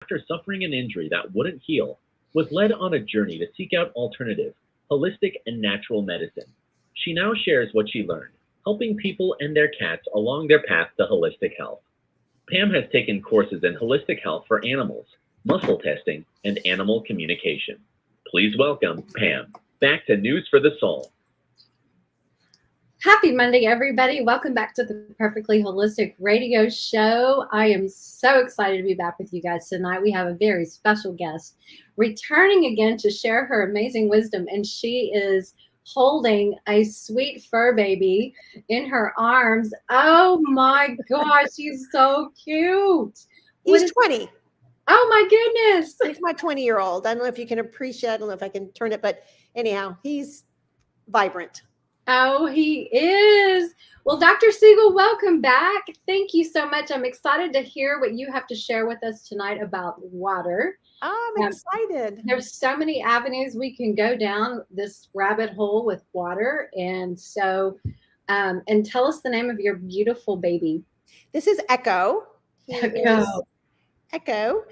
after suffering an injury that wouldn't heal, was led on a journey to seek out alternative, holistic, and natural medicine. She now shares what she learned, helping people and their cats along their path to holistic health. Pam has taken courses in holistic health for animals, muscle testing, and animal communication. Please welcome Pam back to News for the Soul. Happy Monday, everybody. Welcome back to the Perfectly Holistic Radio Show. I am so excited to be back with you guys tonight. We have a very special guest returning again to share her amazing wisdom, and she is holding a sweet fur baby in her arms. Oh my gosh, she's so cute. He's 20. Oh my goodness. He's my 20-year-old. I don't know if you can appreciate, I don't know if I can turn it, but anyhow, he's vibrant. Oh, he is. Well, Dr. Siegel, welcome back. Thank you so much. I'm excited to hear what you have to share with us tonight about water. I'm excited. There's so many avenues we can go down this rabbit hole with water. And so, and tell us the name of your beautiful baby. This is Echo. Echo.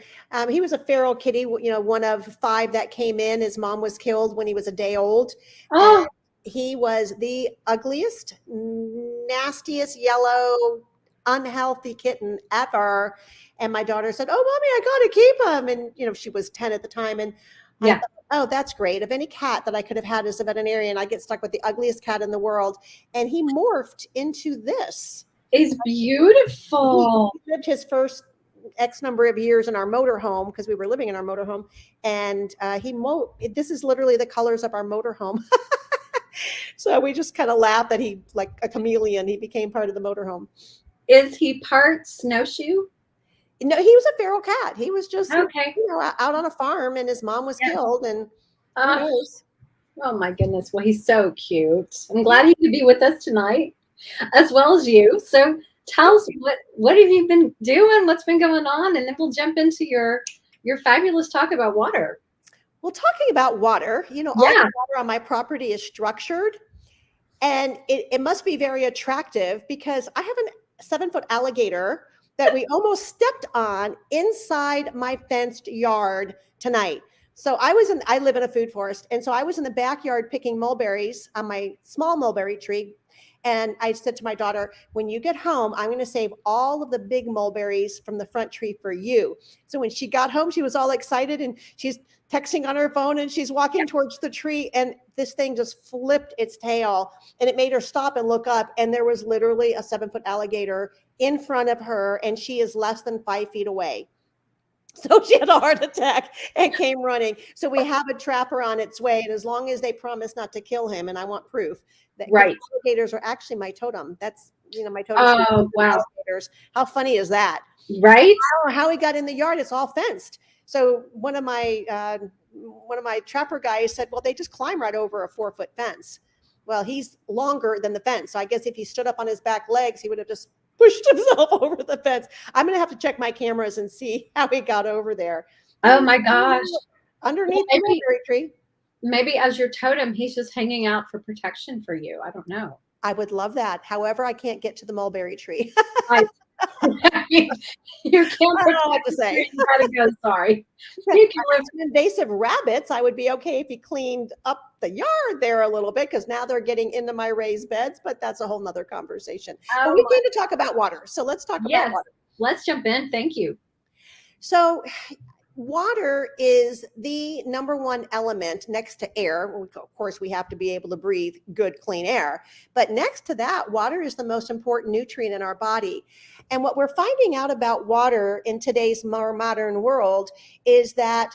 He was a feral kitty, one of 5 that came in. His mom was killed when he was a day old. Oh. He was the ugliest, nastiest, yellow, unhealthy kitten ever. And my daughter said, "Oh, Mommy, I got to keep him." And, she was 10 at the time. And I thought, oh, that's great. Of any cat that I could have had as a veterinarian, I get stuck with the ugliest cat in the world. And he morphed into this. It's beautiful. He lived his first X number of years in our motorhome because we were living in our motorhome. And this is literally the colors of our motorhome. So we just kind of laughed that he, like a chameleon, he became part of the motorhome. Is he part snowshoe? No, he was a feral cat. He was just okay. Out on a farm, and his mom was killed. And oh my goodness. Well, he's so cute. I'm glad he could be with us tonight, as well as you. So tell us what have you been doing? What's been going on? And then we'll jump into your fabulous talk about water. Well, talking about water, all the water on my property is structured, and it must be very attractive because I have a 7-foot alligator that we almost stepped on inside my fenced yard tonight. So I live in a food forest, and so I was in the backyard picking mulberries on my small mulberry tree. And I said to my daughter, when you get home, I'm going to save all of the big mulberries from the front tree for you. So when she got home, she was all excited, and she's texting on her phone, and she's walking towards the tree, and this thing just flipped its tail, and it made her stop and look up, and there was literally a 7-foot alligator in front of her, and she is less than 5 feet away. So she had a heart attack and came running. So we have a trapper on its way, and as long as they promise not to kill him, and I want proof that alligators are actually my totem. That's my totem. Oh wow! Alligators. How funny is that? Right? I don't know how he got in the yard. It's all fenced. So one of my trapper guys said, "Well, they just climb right over a 4-foot fence." Well, he's longer than the fence, so I guess if he stood up on his back legs, he would have just pushed himself over the fence. I'm going to have to check my cameras and see how he got over there. Oh my gosh. Underneath the mulberry tree. Maybe as your totem, he's just hanging out for protection for you. I don't know. I would love that. However, I can't get to the mulberry tree. You can't protect I don't know what to say. You gotta go, sorry. Invasive rabbits, I would be okay if he cleaned up the yard there a little bit, because now they're getting into my raised beds, but that's a whole nother conversation. But we came to talk about water. So let's talk about water. Let's jump in. Thank you. So water is the number one element next to air. Of course, we have to be able to breathe good, clean air. But next to that, water is the most important nutrient in our body. And what we're finding out about water in today's more modern world is that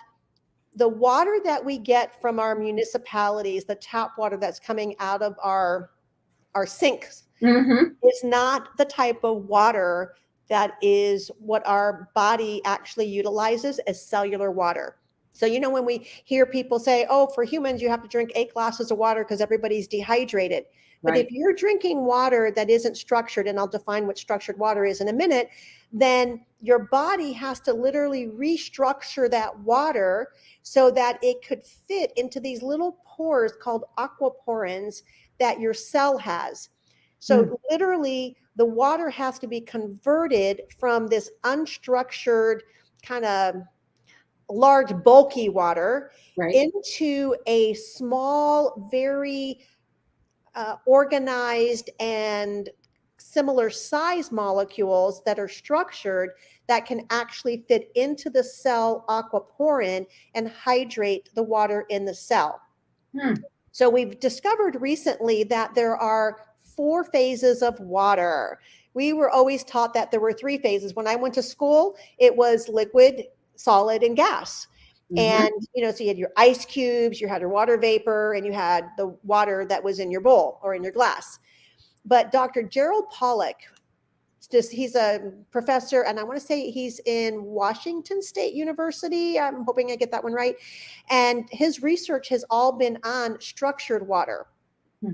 the water that we get from our municipalities, the tap water that's coming out of our sinks, is not the type of water that is what our body actually utilizes as cellular water. So, when we hear people say, oh, for humans, you have to drink 8 glasses of water because everybody's dehydrated. But if you're drinking water that isn't structured, and I'll define what structured water is in a minute, then your body has to literally restructure that water so that it could fit into these little pores called aquaporins that your cell has. So literally, the water has to be converted from this unstructured kind of large, bulky water Right. into a small, very organized and similar size molecules that are structured that can actually fit into the cell aquaporin and hydrate the water in the cell. Hmm. So we've discovered recently that there are 4 phases of water. We were always taught that there were 3 phases. When I went to school, it was liquid, solid, and gas. Mhm. And, so you had your ice cubes, you had your water vapor, and you had the water that was in your bowl or in your glass. But Dr. Gerald Pollack, he's a professor, and I want to say he's in Washington State University. I'm hoping I get that one right. And his research has all been on structured water. Hmm.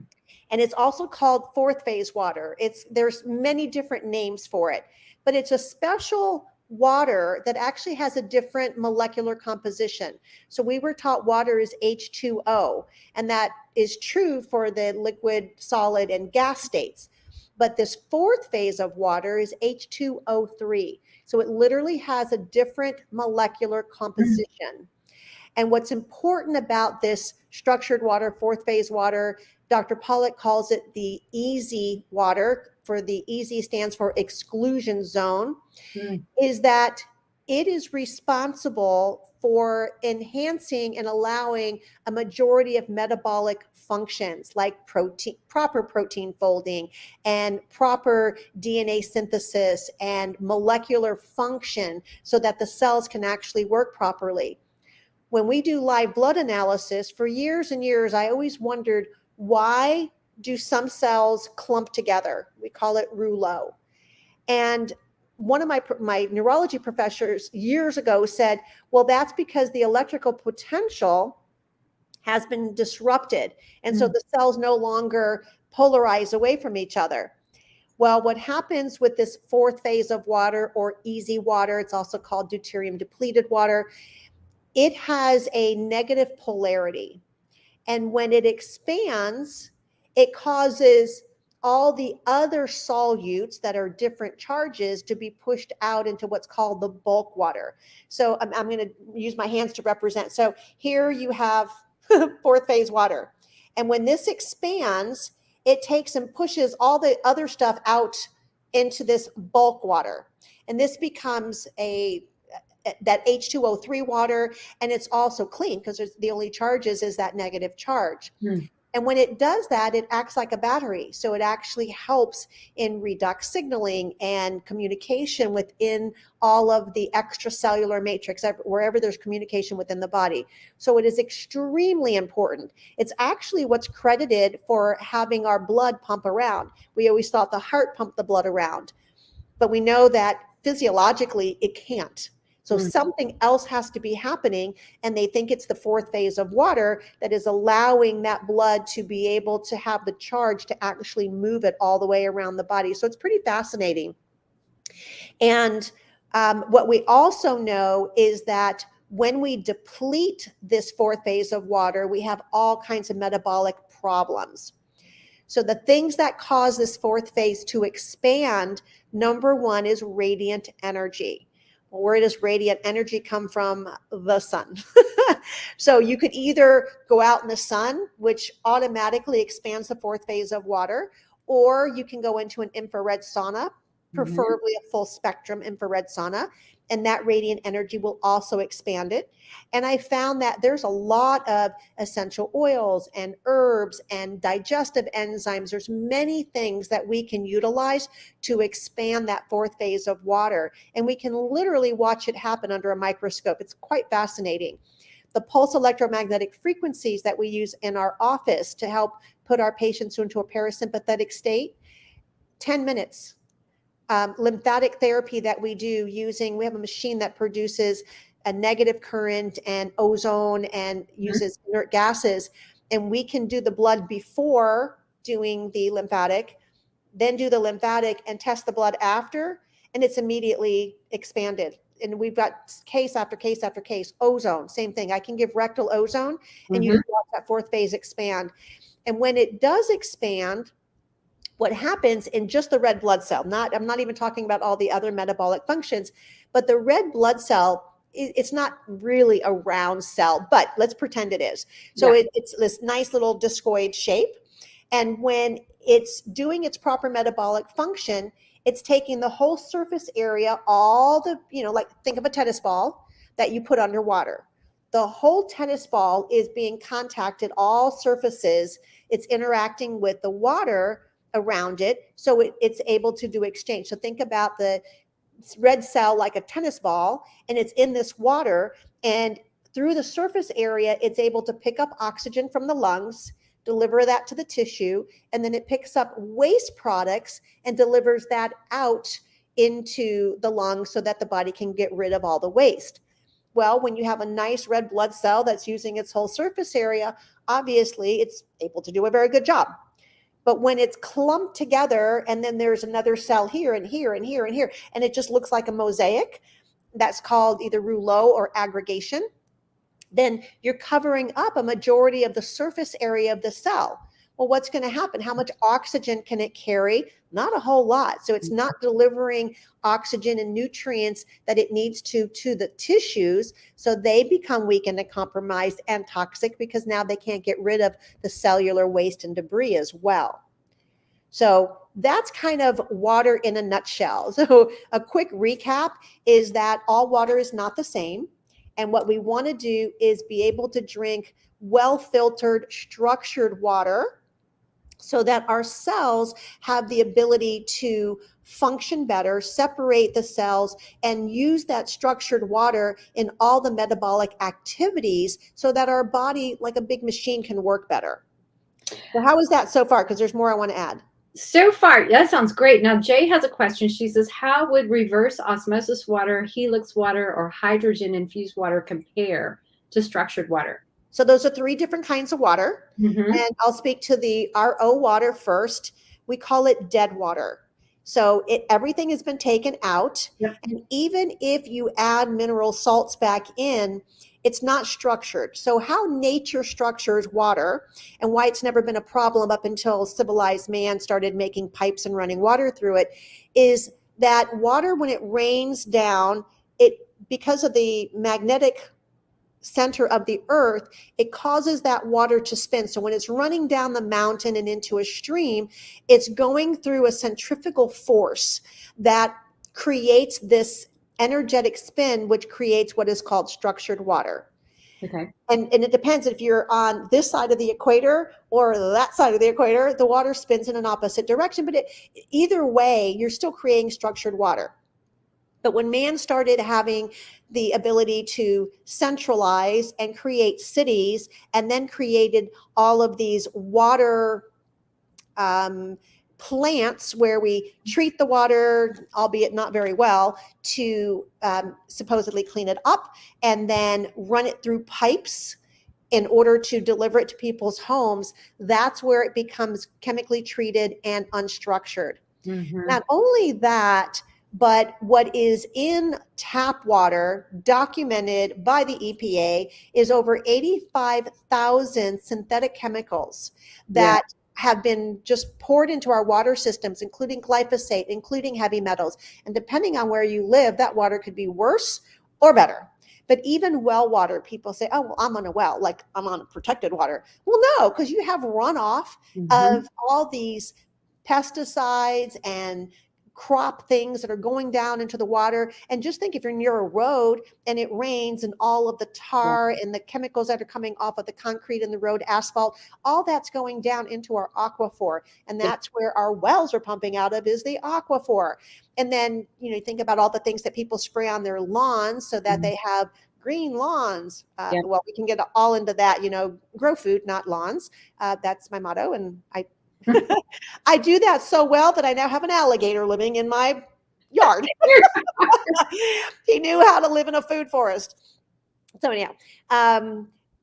And it's also called 4th phase water. There's many different names for it, but it's a special water that actually has a different molecular composition. So we were taught water is H2O, and that is true for the liquid, solid, and gas states. But this 4th phase of water is H2O3. So it literally has a different molecular composition. And what's important about this structured water, 4th phase water, Dr. Pollack calls it the easy water. For the easy stands for exclusion zone, is that it is responsible for enhancing and allowing a majority of metabolic functions like proper protein folding and proper DNA synthesis and molecular function so that the cells can actually work properly. When we do live blood analysis, for years and years, I always wondered, why do some cells clump together? We call it rouleau. And one of my neurology professors years ago said, well, that's because the electrical potential has been disrupted. And so the cells no longer polarize away from each other. Well, what happens with this 4th phase of water, or easy water, it's also called deuterium depleted water, it has a negative polarity. And when it expands, it causes all the other solutes that are different charges to be pushed out into what's called the bulk water. So I'm going to use my hands to represent. So here you have 4th phase water. And when this expands, it takes and pushes all the other stuff out into this bulk water. And this becomes that H2O3 water, and it's also clean because the only charges is that negative charge. And when it does that, it acts like a battery. So it actually helps in redox signaling and communication within all of the extracellular matrix, wherever there's communication within the body. So it is extremely important. It's actually what's credited for having our blood pump around. We always thought the heart pumped the blood around, but we know that physiologically it can't. So something else has to be happening, and they think it's the 4th phase of water that is allowing that blood to be able to have the charge to actually move it all the way around the body. So it's pretty fascinating. And what we also know is that when we deplete this 4th phase of water, we have all kinds of metabolic problems. So the things that cause this 4th phase to expand, number 1 is radiant energy. Well, where does radiant energy come from? The sun. So you could either go out in the sun, which automatically expands the 4th phase of water, or you can go into an infrared sauna, preferably a full spectrum infrared sauna, and that radiant energy will also expand it. And I found that there's a lot of essential oils and herbs and digestive enzymes. There's many things that we can utilize to expand that 4th phase of water. And we can literally watch it happen under a microscope. It's quite fascinating. The pulse electromagnetic frequencies that we use in our office to help put our patients into a parasympathetic state, 10 minutes. Lymphatic therapy that we do we have a machine that produces a negative current and ozone and uses inert gases. And we can do the blood before doing the lymphatic, then do the lymphatic and test the blood after, and it's immediately expanded. And we've got case after case after case. Ozone, same thing. I can give rectal ozone and you watch that 4th phase expand. And when it does expand, what happens in just the red blood cell, I'm not even talking about all the other metabolic functions, but the red blood cell it's not really a round cell, but let's pretend it is. So it's this nice little discoid shape. And when it's doing its proper metabolic function, it's taking the whole surface area, all the, like think of a tennis ball that you put underwater. The whole tennis ball is being contacted, all surfaces. It's interacting with the water around it. So it's able to do exchange. So think about the red cell like a tennis ball, and it's in this water, and through the surface area it's able to pick up oxygen from the lungs, deliver that to the tissue, and then it picks up waste products and delivers that out into the lungs so that the body can get rid of all the waste. Well, when you have a nice red blood cell that's using its whole surface area, obviously it's able to do a very good job. But when it's clumped together and then there's another cell here and here and here and here, and it just looks like a mosaic, that's called either rouleau or aggregation, then you're covering up a majority of the surface area of the cell. Well, what's going to happen? How much oxygen can it carry? Not a whole lot. So it's not delivering oxygen and nutrients that it needs to the tissues. So they become weakened and compromised and toxic because now they can't get rid of the cellular waste and debris as well. So that's kind of water in a nutshell. So a quick recap is that all water is not the same. And what we want to do is be able to drink well-filtered, structured water so that our cells have the ability to function better, separate the cells, and use that structured water in all the metabolic activities so that our body, like a big machine, can work better. So how is that so far? Because there's more I want to add. So far, that sounds great. Now, Jay has a question. She says, how would reverse osmosis water, helix water, or hydrogen-infused water compare to structured water? So those are 3 different kinds of water. Mm-hmm. And I'll speak to the RO water first. We call it dead water. So everything has been taken out. Yep. And even if you add mineral salts back in, it's not structured. So how nature structures water and why it's never been a problem up until civilized man started making pipes and running water through it is that water, when it rains down, because of the magnetic center of the earth, it causes that water to spin. So when it's running down the mountain and into a stream, it's going through a centrifugal force that creates this energetic spin, which creates what is called structured water. Okay. And it depends if you're on this side of the equator or that side of the equator, the water spins in an opposite direction. But either way, you're still creating structured water. But when man started having the ability to centralize and create cities, and then created all of these water plants where we treat the water, albeit not very well, to supposedly clean it up and then run it through pipes in order to deliver it to people's homes, that's where it becomes chemically treated and unstructured. Mm-hmm. Not only that, but what is in tap water, documented by the EPA, is over 85,000 synthetic chemicals that have been just poured into our water systems, including glyphosate, including heavy metals. And depending on where you live, that water could be worse or better. But even well water, people say, oh, well, I'm on a well, like I'm on protected water. Well, no, because you have runoff of all these pesticides and crop things that are going down into the water. And just think if you're near a road and it rains and all of the tar and the chemicals that are coming off of the concrete and the road asphalt, all that's going down into our aquifer. And that's where our wells are pumping out of, is the aquifer. And then, think about all the things that people spray on their lawns so that they have green lawns. Well, we can get all into that, grow food, not lawns. That's my motto. And I do that so well that I now have an alligator living in my yard. He knew how to live in a food forest. So anyhow,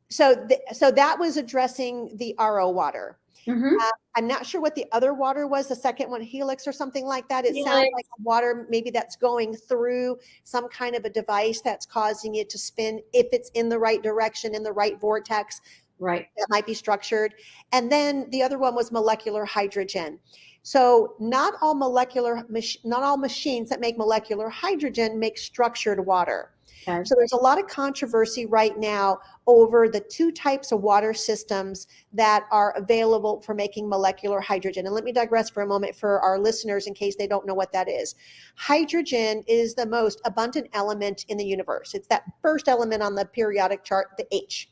so that was addressing the RO water. Mm-hmm. I'm not sure what the other water was, the second one, helix or something like that. It sounds like water maybe that's going through some kind of a device that's causing it to spin if it's in the right direction, in the right vortex. Right. That might be structured. And then the other one was molecular hydrogen. So not all machines that make molecular hydrogen make structured water. Okay. So there's a lot of controversy right now over the two types of water systems that are available for making molecular hydrogen. And let me digress for a moment for our listeners in case they don't know what that is. Hydrogen is the most abundant element in the universe. It's that first element on the periodic chart, the H.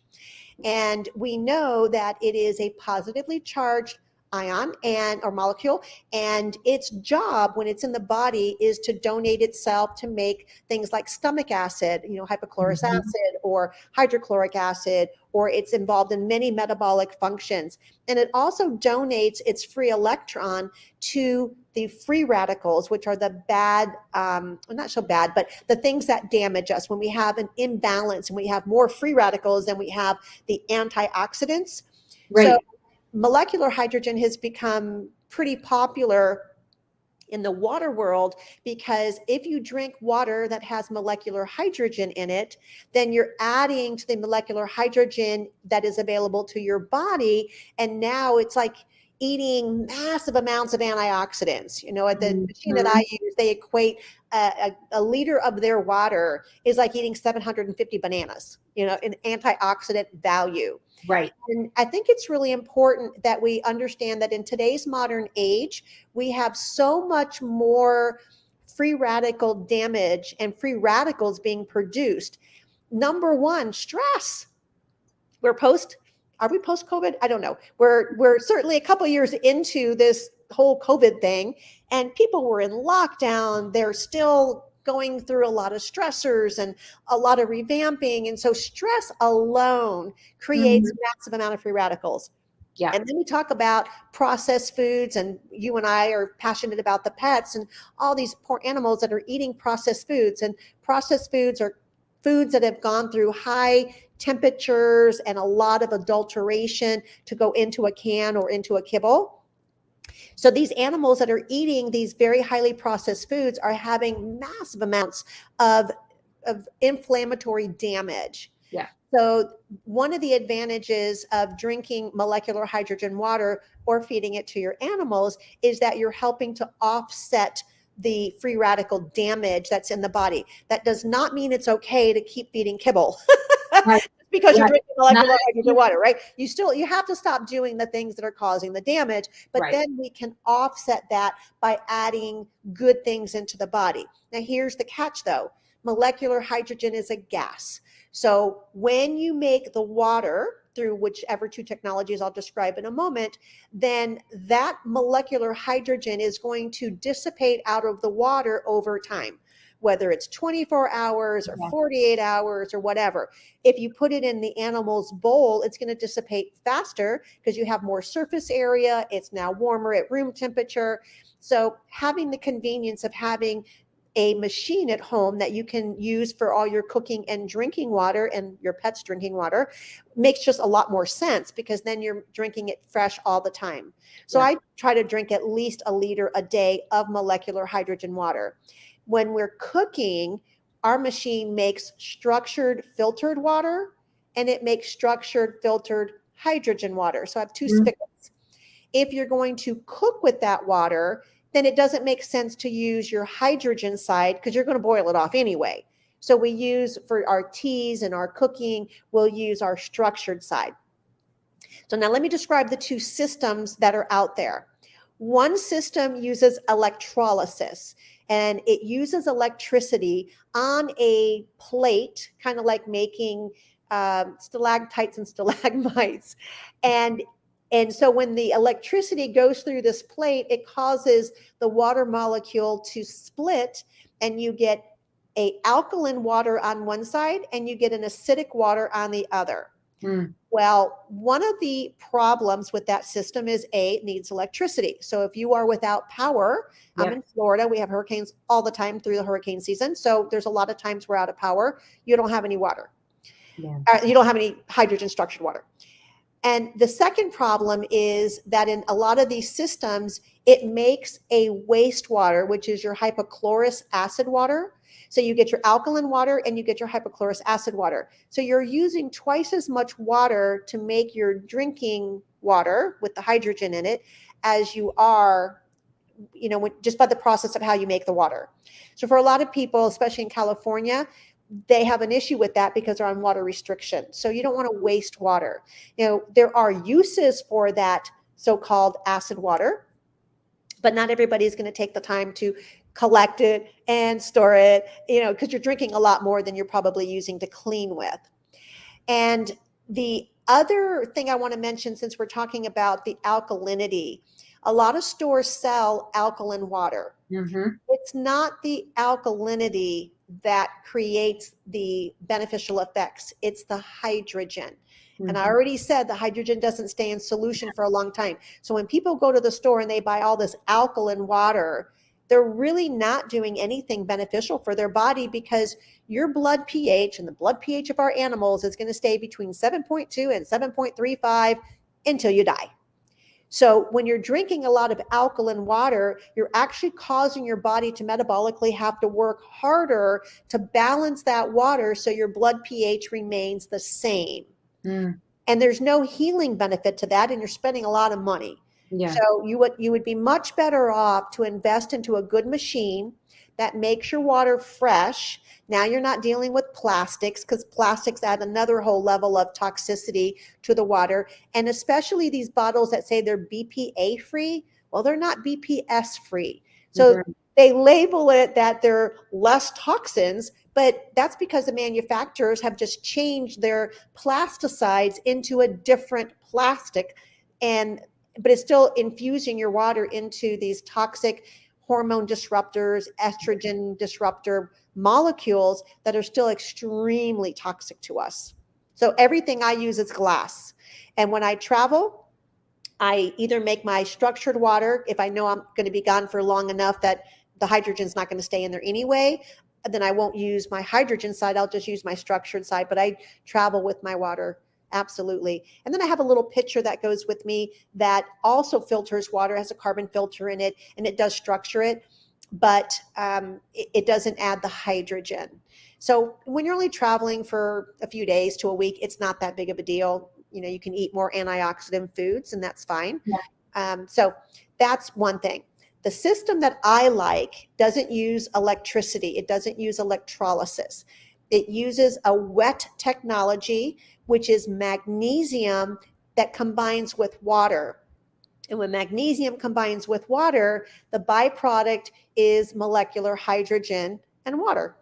And we know that it is a positively charged ion or molecule, and its job when it's in the body is to donate itself to make things like stomach acid, hypochlorous acid or hydrochloric acid, or it's involved in many metabolic functions. And it also donates its free electron to the free radicals, which are the bad, not so bad, but the things that damage us when we have an imbalance and we have more free radicals than we have the antioxidants. Right. So molecular hydrogen has become pretty popular in the water world because if you drink water that has molecular hydrogen in it, then you're adding to the molecular hydrogen that is available to your body. And now it's like eating massive amounts of antioxidants. At the machine that I use, they equate a liter of their water is like eating 750 bananas, in antioxidant value. Right. And I think it's really important that we understand that in today's modern age, we have so much more free radical damage and free radicals being produced. Number one, stress. Are we post-COVID? I don't know. We're certainly a couple of years into this whole COVID thing, and people were in lockdown. They're still going through a lot of stressors and a lot of revamping. And so stress alone creates massive amount of free radicals. Yeah. And then we talk about processed foods, and you and I are passionate about the pets and all these poor animals that are eating processed foods. And processed foods are foods that have gone through high temperatures and a lot of adulteration to go into a can or into a kibble. So these animals that are eating these very highly processed foods are having massive amounts of inflammatory damage. Yeah. So one of the advantages of drinking molecular hydrogen water or feeding it to your animals is that you're helping to offset the free radical damage that's in the body. That does not mean it's okay to keep feeding kibble. Right. Because you're drinking molecular hydrogen water, right? You have to stop doing the things that are causing the damage, but then we can offset that by adding good things into the body. Now, here's the catch though. Molecular hydrogen is a gas. So when you make the water through whichever two technologies I'll describe in a moment, then that molecular hydrogen is going to dissipate out of the water over time, whether it's 24 hours or 48 hours or whatever. If you put it in the animal's bowl, it's going to dissipate faster because you have more surface area. It's now warmer at room temperature. So having the convenience of having a machine at home that you can use for all your cooking and drinking water and your pets drinking water makes just a lot more sense because then you're drinking it fresh all the time. So I try to drink at least a liter a day of molecular hydrogen water. When we're cooking, our machine makes structured filtered water and it makes structured filtered hydrogen water. So I have two spigots. If you're going to cook with that water, then it doesn't make sense to use your hydrogen side because you're going to boil it off anyway. So we use for our teas and our cooking, we'll use our structured side. So now let me describe the two systems that are out there. One system uses electrolysis, and it uses electricity on a plate, kind of like making stalactites and stalagmites. And so when the electricity goes through this plate, it causes the water molecule to split, and you get an alkaline water on one side and you get an acidic water on the other. Well, one of the problems with that system is it needs electricity. So if you are without power, I'm in Florida, we have hurricanes all the time through the hurricane season. So there's a lot of times we're out of power. You don't have any water. You don't have any hydrogen structured water. And the second problem is that in a lot of these systems, it makes a wastewater, which is your hypochlorous acid water. So you get your alkaline water and you get your hypochlorous acid water. So you're using twice as much water to make your drinking water with the hydrogen in it as you are just by the process of how you make the water. So for a lot of people, especially in California, they have an issue with that because they're on water restriction. So you don't want to waste water. There are uses for that so-called acid water, but not everybody is going to take the time to collect it and store it, because you're drinking a lot more than you're probably using to clean with. And the other thing I want to mention, since we're talking about the alkalinity, a lot of stores sell alkaline water. Mm-hmm. It's not the alkalinity that creates the beneficial effects. It's the hydrogen. Mm-hmm. And I already said the hydrogen doesn't stay in solution for a long time. So when people go to the store and they buy all this alkaline water, they're really not doing anything beneficial for their body, because your blood pH and the blood pH of our animals is going to stay between 7.2 and 7.35 until you die. So when you're drinking a lot of alkaline water, you're actually causing your body to metabolically have to work harder to balance that water so your blood pH remains the same. Mm. And there's no healing benefit to that, and you're spending a lot of money. Yeah. So you would be much better off to invest into a good machine that makes your water fresh. Now you're not dealing with plastics, because plastics add another whole level of toxicity to the water. And especially these bottles that say they're BPA free, well, they're not BPS free. So mm-hmm. They label it that they're less toxins, but that's because the manufacturers have just changed their plasticides into a different plastic, but it's still infusing your water into these toxic hormone disruptors, estrogen disruptor molecules that are still extremely toxic to us. So everything I use is glass. And when I travel, I either make my structured water, if I know I'm going to be gone for long enough that the hydrogen's not going to stay in there anyway, then I won't use my hydrogen side. I'll just use my structured side, but I travel with my water. Absolutely. And then I have a little pitcher that goes with me that also filters water, has a carbon filter in it, and it does structure it, but it doesn't add the hydrogen. So when you're only traveling for a few days to a week, it's not that big of a deal. You can eat more antioxidant foods, and that's fine. Yeah. So that's one thing. The system that I like doesn't use electricity. It doesn't use electrolysis. It uses a wet technology, which is magnesium that combines with water. And when magnesium combines with water, the byproduct is molecular hydrogen and water.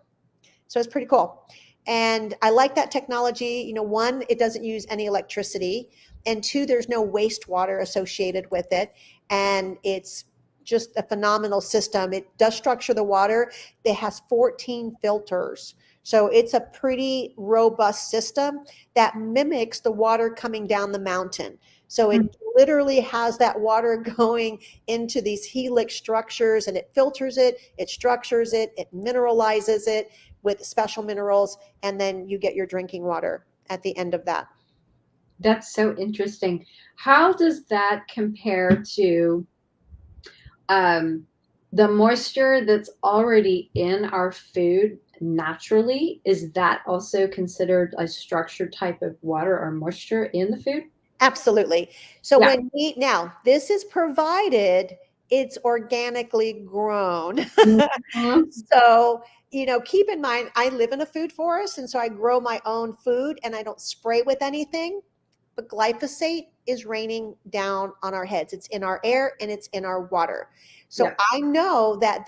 So it's pretty cool. And I like that technology. One, it doesn't use any electricity. And two, there's no wastewater associated with it. And it's just a phenomenal system. It does structure the water. It has 14 filters. So it's a pretty robust system that mimics the water coming down the mountain. So it literally has that water going into these helix structures, and it filters it, it structures it, it mineralizes it with special minerals, and then you get your drinking water at the end of that. That's so interesting. How does that compare to the moisture that's already in our food naturally? Is that also considered a structured type of water or moisture in the food? Absolutely. So now this is provided it's organically grown. Mm-hmm. So, keep in mind, I live in a food forest, and so I grow my own food and I don't spray with anything, but glyphosate is raining down on our heads. It's in our air and it's in our water. So I know that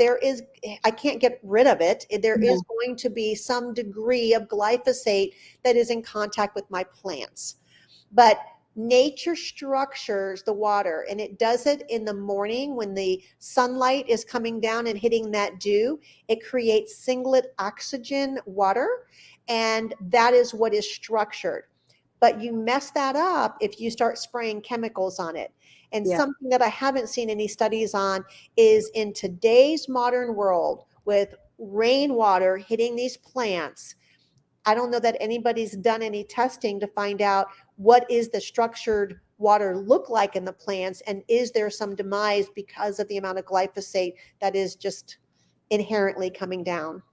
I can't get rid of it. There is going to be some degree of glyphosate that is in contact with my plants. But nature structures the water, and it does it in the morning when the sunlight is coming down and hitting that dew. It creates singlet oxygen water, and that is what is structured. But you mess that up if you start spraying chemicals on it. And something that I haven't seen any studies on is in today's modern world with rainwater hitting these plants, I don't know that anybody's done any testing to find out what is the structured water look like in the plants, and is there some demise because of the amount of glyphosate that is just inherently coming down.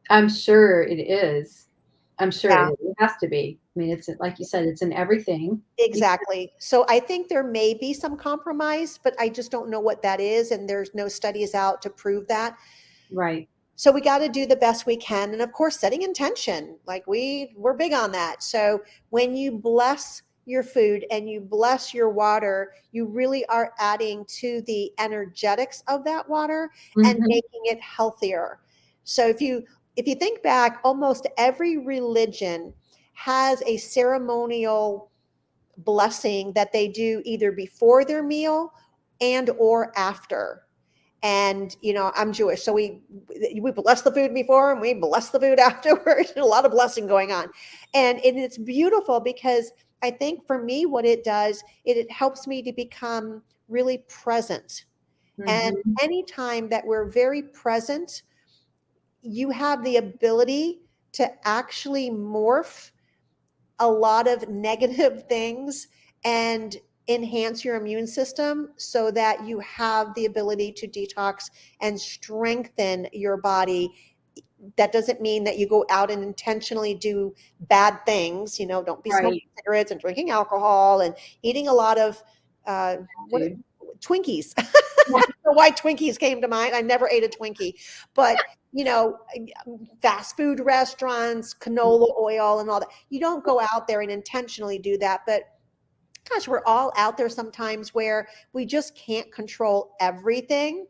I'm sure it is. I'm sure it has to be. I mean, it's like you said, it's in everything. Exactly. So I think there may be some compromise, but I just don't know what that is. And there's no studies out to prove that. Right. So we got to do the best we can. And of course, setting intention, like we're big on that. So when you bless your food and you bless your water, you really are adding to the energetics of that water and Mhm. making it healthier. So if you think back, almost every religion has a ceremonial blessing that they do either before their meal and or after. And I'm Jewish, so we bless the food before and we bless the food afterwards. A lot of blessing going on, and it's beautiful because I think for me what it does, it helps me to become really present. And Mhm. anytime that we're very present, you have the ability to actually morph a lot of negative things and enhance your immune system so that you have the ability to detox and strengthen your body. That doesn't mean that you go out and intentionally do bad things. Don't be smoking Right. cigarettes and drinking alcohol and eating a lot of what Food. Twinkies. I don't know why Twinkies came to mind. I never ate a Twinkie, but you know, fast food restaurants, canola oil, and all that. You don't go out there and intentionally do that, but gosh, we're all out there sometimes where we just can't control everything.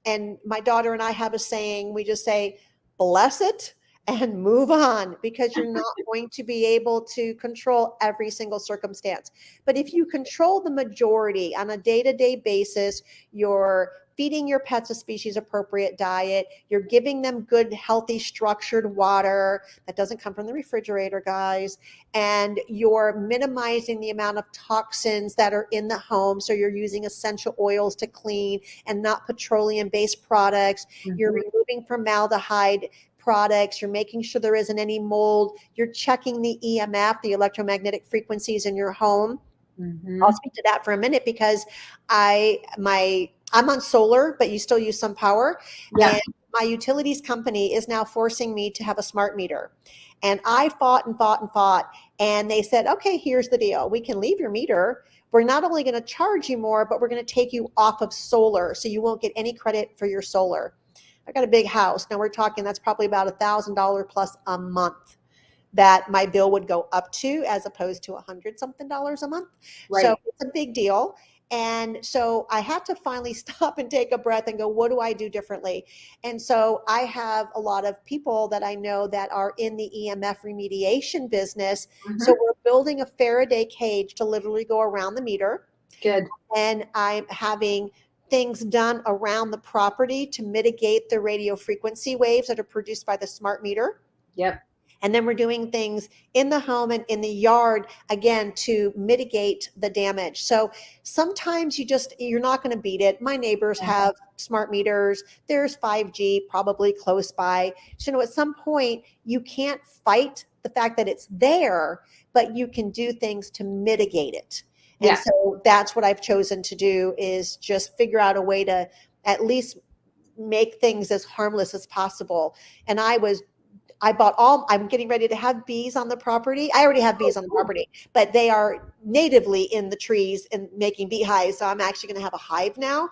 And my daughter and I have a saying, we just say, bless it and move on, because you're not going to be able to control every single circumstance. But if you control the majority on a day-to-day basis, you're feeding your pets a species appropriate diet, you're giving them good, healthy, structured water that doesn't come from the refrigerator, guys, and you're minimizing the amount of toxins that are in the home. So you're using essential oils to clean and not petroleum-based products. You're Mhm. removing formaldehyde products. You're making sure there isn't any mold. You're checking the EMF, the electromagnetic frequencies in your home. I'll Mhm. speak to that for a minute because I'm on solar, but you still use some power. Yeah. And my utilities company is now forcing me to have a smart meter. And I fought and fought and fought. And they said, okay, here's the deal. We can leave your meter. We're not only going to charge you more, but we're going to take you off of solar. So you won't get any credit for your solar. I got a big house. Now we're talking that's probably about $1,000 plus a month that my bill would go up to, as opposed to $100-something a month. So Right. it's a big deal. And so I had to finally stop and take a breath and go, what do I do differently? And so I have a lot of people that I know that are in the EMF remediation business. So Mhm. we're building a Faraday cage to literally go around the meter. Good. And I'm having things done around the property to mitigate the radio frequency waves that are produced by the smart meter. Yep. And then we're doing things in the home and in the yard, again, to mitigate the damage. So sometimes you're not going to beat it. My neighbors have smart meters. There's 5G probably close by. So at some point, you can't fight the fact that it's there, but you can do things to mitigate it. And Yeah. so that's what I've chosen to do, is just figure out a way to at least make things as harmless as possible. And I'm getting ready to have bees on the property. I already have bees on the property, but they are natively in the trees and making beehives. So I'm actually going to have a hive now.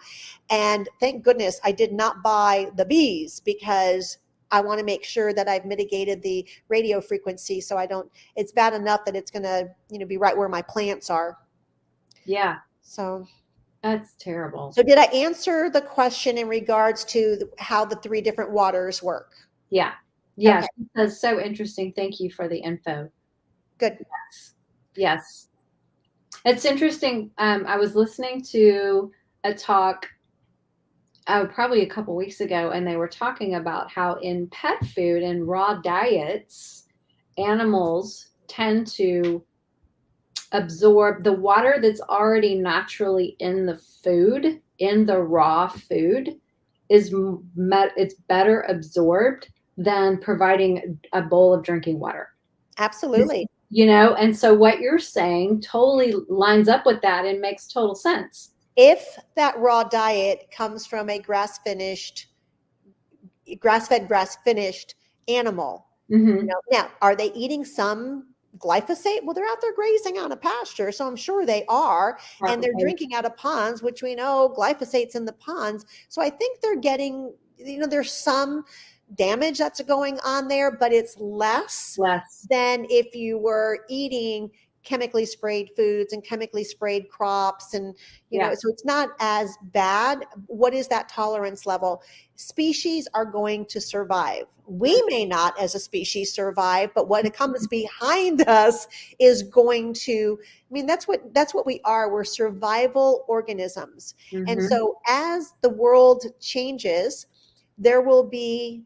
And thank goodness I did not buy the bees, because I want to make sure that I've mitigated the radio frequency. So it's bad enough that it's going to, be right where my plants are. Yeah. So, That's terrible. so did I answer the question in regards to how the 3 different waters work? Yeah. Yeah. Okay, That's so interesting. Thank you for the info. good. Yes. Yes. It's interesting. I was listening to a talk probably a couple weeks ago, and they were talking about how in pet food and raw diets, animals tend to absorb the water that's already naturally in the food, in the raw food, it's better absorbed than providing a bowl of drinking water. Absolutely. And so what you're saying totally lines up with that and makes total sense. If that raw diet comes from a grass-fed, grass-finished animal, Mm-hmm. now, are they eating some glyphosate? Well, they're out there grazing on a pasture, so I'm sure they are. And they're Right. drinking out of ponds, which we know glyphosate's in the ponds. So I think they're getting, there's some damage that's going on there, but it's less Less. than if you were eating chemically sprayed foods and chemically sprayed crops. And, Yeah. so it's not as bad. What is that tolerance level? Species are going to survive. We may not as a species survive, but what comes behind us is going to, that's what we are. We're survival organisms. And Mhm. so as the world changes, there will be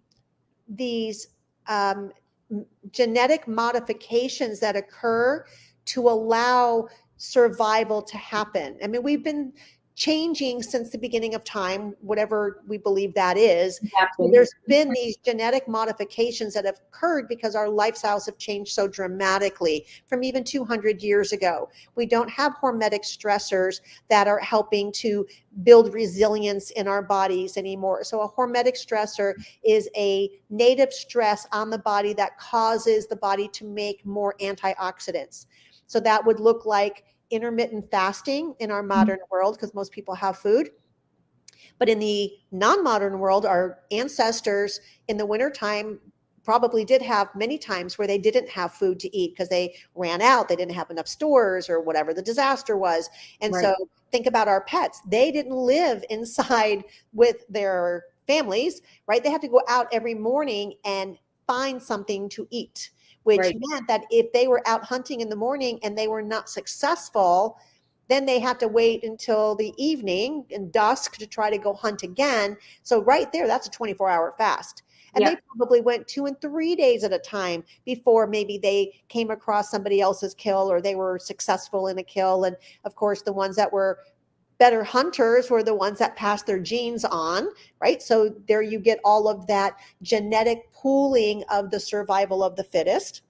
these genetic modifications that occur to allow survival to happen. We've been changing since the beginning of time, whatever we believe that is. So Exactly. there's been these genetic modifications that have occurred because our lifestyles have changed so dramatically from even 200 years ago. We don't have hormetic stressors that are helping to build resilience in our bodies anymore. So a hormetic stressor is a native stress on the body that causes the body to make more antioxidants. So that would look like intermittent fasting in our modern world, because most people have food. But in the non-modern world, our ancestors in the wintertime probably did have many times where they didn't have food to eat because they ran out, they didn't have enough stores or whatever the disaster was. And Right. so think about our pets. They didn't live inside with their families, right? They had to go out every morning and find something to eat, which Right. meant that if they were out hunting in the morning and they were not successful, then they had to wait until the evening and dusk to try to go hunt again. So right there, that's a 24-hour fast. And Yeah. they probably went 2 and 3 days at a time before maybe they came across somebody else's kill or they were successful in a kill. And of course, the ones that were better hunters were the ones that passed their genes on, right? So there you get all of that genetic pooling of the survival of the fittest.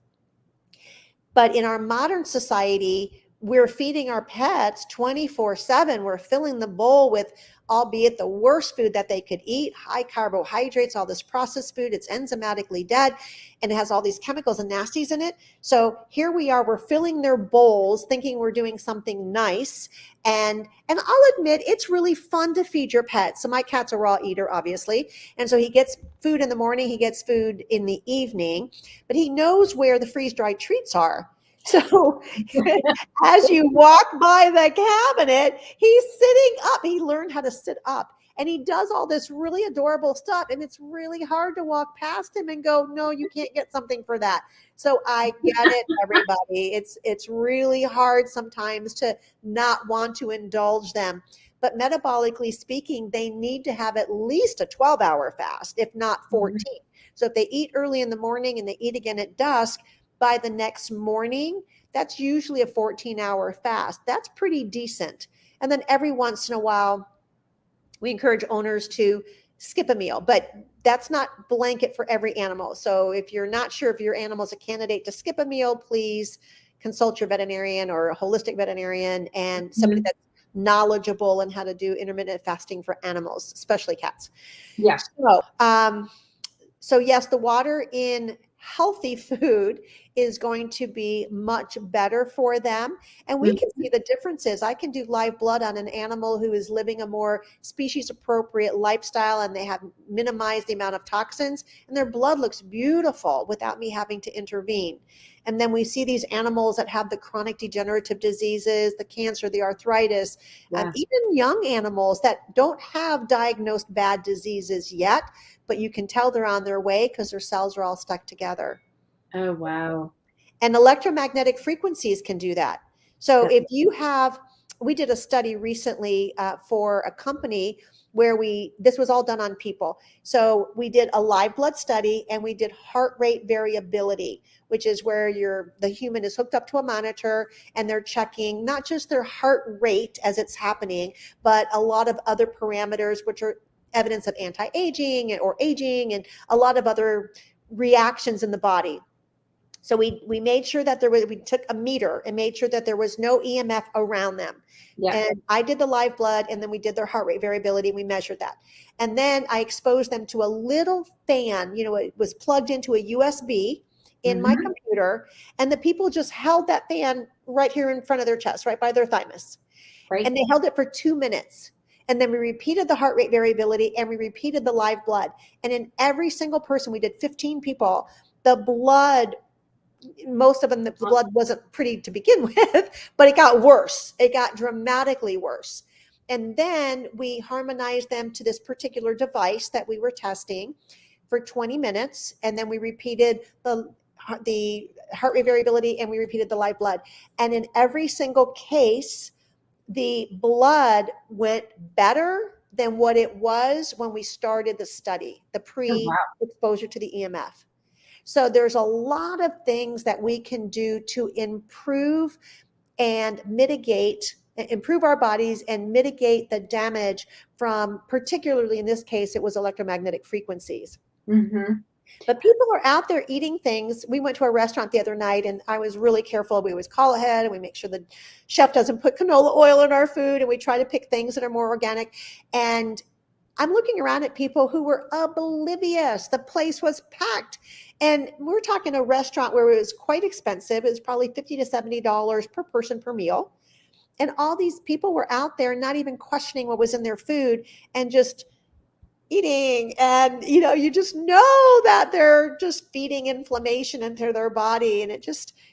But in our modern society, we're feeding our pets 24/7. We're filling the bowl with, albeit the worst food that they could eat, high carbohydrates, all this processed food. It's enzymatically dead and it has all these chemicals and nasties in it. So here we are, we're filling their bowls thinking we're doing something nice. And I'll admit, it's really fun to feed your pet. So my cat's a raw eater, obviously. And so he gets food in the morning, he gets food in the evening, but he knows where the freeze-dried treats are. So as you walk by the cabinet, he's sitting up. He learned how to sit up and he does all this really adorable stuff. And it's really hard to walk past him and go, no, you can't get something for that. So I get it, everybody. It's really hard sometimes to not want to indulge them. But metabolically speaking, they need to have at least a 12-hour fast, if not 14. So if they eat early in the morning and they eat again at dusk, by the next morning, that's usually a 14-hour fast. That's pretty decent. And then every once in a while, we encourage owners to skip a meal, but that's not blanket for every animal. So if you're not sure if your animal is a candidate to skip a meal, please consult your veterinarian or a holistic veterinarian and somebody that's knowledgeable in how to do intermittent fasting for animals, especially cats. Yeah. So yes, the water in healthy food is going to be much better for them. And we can see the differences. I can do live blood on an animal who is living a more species appropriate lifestyle and they have minimized the amount of toxins and their blood looks beautiful without me having to intervene. And then we see these animals that have the chronic degenerative diseases, the cancer, the arthritis, even young animals that don't have diagnosed bad diseases yet, but you can tell they're on their way because their cells are all stuck together. Oh, wow. And electromagnetic frequencies can do that. So if you have, we did a study recently for a company where this was all done on people. So we did a live blood study and we did heart rate variability, which is where the human is hooked up to a monitor and they're checking not just their heart rate as it's happening, but a lot of other parameters, which are evidence of anti-aging or aging and a lot of other reactions in the body. So we made sure that we took a meter and made sure that there was no EMF around them. And I did the live blood and then we did their heart rate variability. We measured that. And then I exposed them to a little fan, it was plugged into a USB in my computer computer, and the people just held that fan right here in front of their chest, right by their thymus. Right. And they held it for 2 minutes. And then we repeated the heart rate variability and we repeated the live blood. And in every single person, we did 15 people, the blood, most of them, the blood wasn't pretty to begin with, but it got worse. It got dramatically worse. And then we harmonized them to this particular device that we were testing for 20 minutes. And then we repeated the heart rate variability and we repeated the live blood. And in every single case, the blood went better than what it was when we started the study, the pre-exposure to the EMF. So there's a lot of things that we can do to improve and mitigate, improve our bodies and mitigate the damage from, particularly in this case, it was electromagnetic frequencies. Mm-hmm. But people are out there eating things. We went to a restaurant the other night and I was really careful. We always call ahead and we make sure the chef doesn't put canola oil in our food, and we try to pick things that are more organic. And I'm looking around at people who were oblivious. The place was packed. And we're talking a restaurant where it was quite expensive. It was probably $50 to $70 per person per meal. And all these people were out there not even questioning what was in their food and just eating. And, you just know that they're just feeding inflammation into their body. And it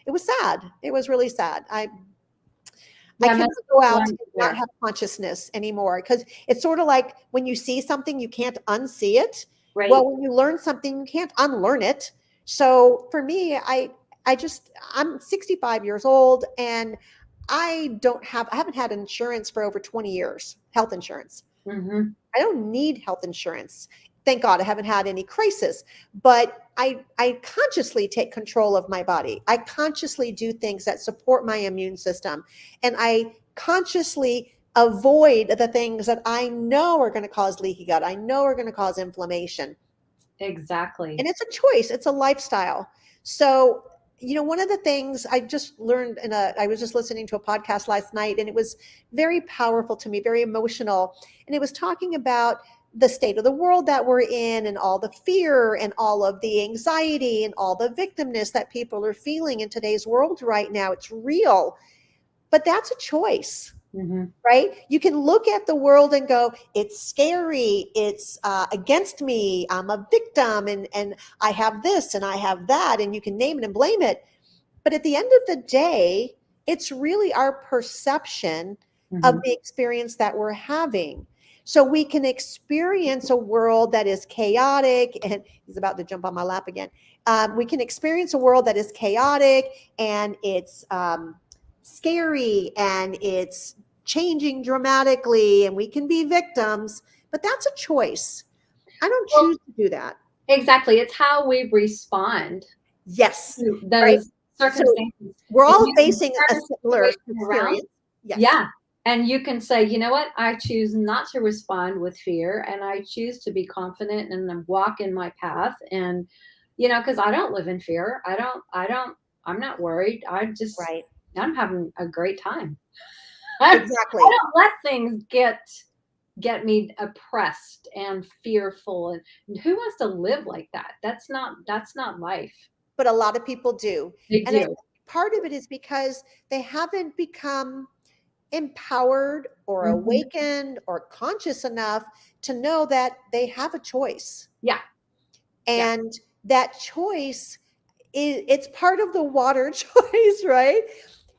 was sad. It was really sad. I cannot go out and not have consciousness anymore, because it's sort of like when you see something, you can't unsee it. Right. Well, when you learn something, you can't unlearn it. So for me, I'm 65 years old and I haven't had insurance for over 20 years, health insurance. Mm-hmm. I don't need health insurance. Thank God I haven't had any crisis, but I consciously take control of my body. I consciously do things that support my immune system. And I consciously avoid the things that I know are going to cause leaky gut. I know are going to cause inflammation. Exactly. And it's a choice. It's a lifestyle. So, one of the things I just learned I was just listening to a podcast last night, and it was very powerful to me, very emotional. And it was talking about the state of the world that we're in and all the fear and all of the anxiety and all the victimness that people are feeling in today's world right now. It's real, but that's a choice. Mm-hmm. Right? You can look at the world and go, it's scary. It's against me. I'm a victim and I have this and I have that, and you can name it and blame it. But at the end of the day, it's really our perception of the experience that we're having. So we can experience a world that is chaotic, and he's about to jump on my lap again. We can experience a world that is chaotic and it's scary and it's changing dramatically, and we can be victims, but that's a choice. I don't choose to do that. Exactly. It's how we respond. Yes. To those circumstances. So we're all facing a similar experience. Yes. Yeah. And you can say, you know what? I choose not to respond with fear, and I choose to be confident and walk in my path. And, because I don't live in fear. I'm not worried. I'm having a great time. Exactly. I don't let things get me oppressed and fearful. And who wants to live like that? That's not life. But a lot of people do. They and do. Part of it is because they haven't become empowered or awakened or conscious enough to know that they have a choice. Yeah. And that choice it's part of the water choice, right?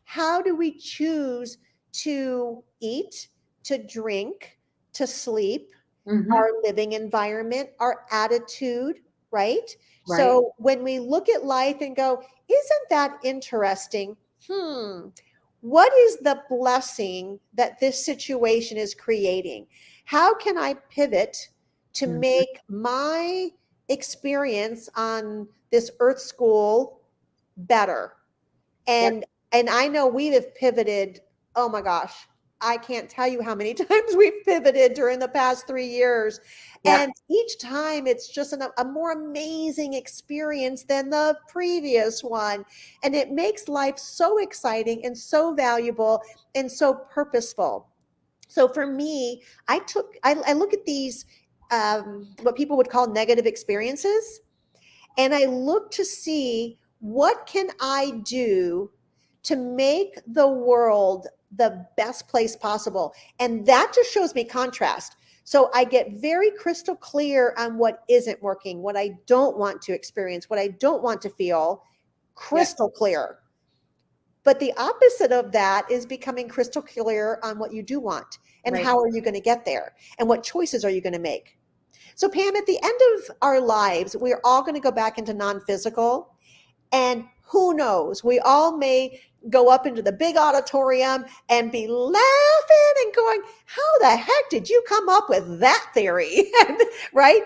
How do we choose to eat, to drink, to sleep, our living environment, our attitude, right? So when we look at life and go, isn't that interesting? What is the blessing that this situation is creating? How can I pivot to make my experience on this earth school better? And I know we have pivoted. Oh my gosh, I can't tell you how many times we've pivoted during the past 3 years. And each time it's just a more amazing experience than the previous one. And it makes life so exciting and so valuable and so purposeful. So for me, I look at these, what people would call negative experiences, and I look to see what can I do to make the world the best place possible? And that just shows me contrast. So I get very crystal clear on what isn't working, what I don't want to experience, what I don't want to feel, crystal clear. But the opposite of that is becoming crystal clear on what you do want and Right. how are you going to get there and what choices are you going to make. So Pam, at the end of our lives, we're all going to go back into non-physical, and who knows, we all may go up into the big auditorium and be laughing and going, how the heck did you come up with that theory? Right?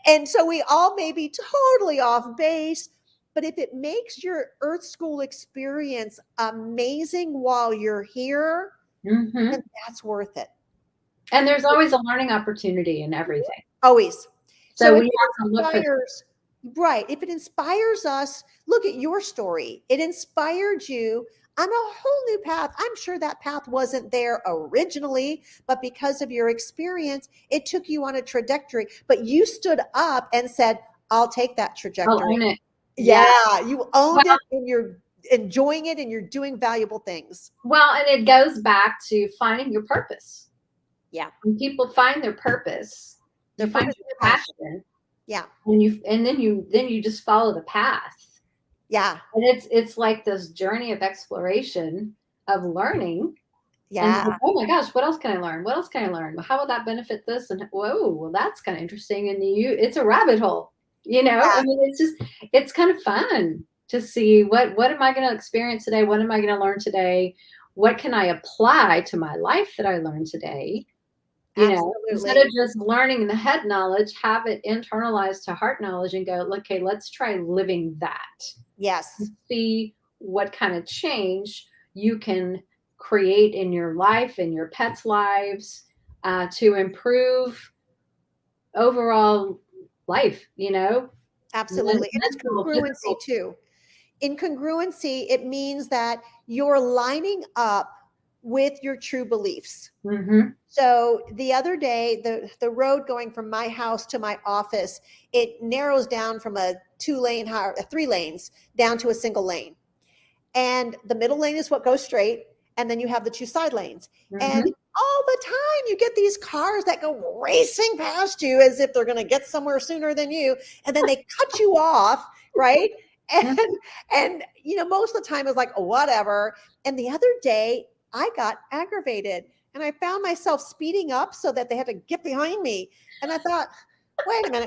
And so we all may be totally off base, but if it makes your Earth School experience amazing while you're here, Mm-hmm. then that's worth it. And there's always a learning opportunity in everything. Always. So if we it have to look for inspires, right. If it inspires us, look at your story. It inspired you on a whole new path. I'm sure that path wasn't there originally, but because of your experience, it took you on a trajectory. But you stood up and said, I'll take that trajectory. I'll own it. Yeah, you owned it, and you're enjoying it, and you're doing valuable things. Well, and it goes back to finding your purpose. Yeah. When people find their purpose, Their you find purpose your and passion. passion. Yeah. And then you just follow the path. Yeah. And it's like this journey of exploration, of learning. Yeah. And oh my gosh, what else can I learn? What else can I learn? How will that benefit this? And whoa, well, that's kind of interesting. And it's a rabbit hole, you know? Yeah. I mean, it's kind of fun to see what am I going to experience today? What am I going to learn today? What can I apply to my life that I learned today? You know, instead of just learning the head knowledge, have it internalized to heart knowledge and go, okay, let's try living that. Yes. See what kind of change you can create in your life and your pets' lives to improve overall life, you know? Absolutely. And it's congruency too. In congruency, it means that you're lining up with your true beliefs. Mm-hmm. So the other day, the road going from my house to my office, it narrows down from a 3 lanes down to a single lane. And the middle lane is what goes straight. And then you have the 2 side lanes. Mm-hmm. And all the time you get these cars that go racing past you as if they're going to get somewhere sooner than you. And then they cut you off, right? And you know, most of the time it's like, oh, whatever. And the other day I got aggravated and I found myself speeding up so that they had to get behind me. And I thought, wait a minute.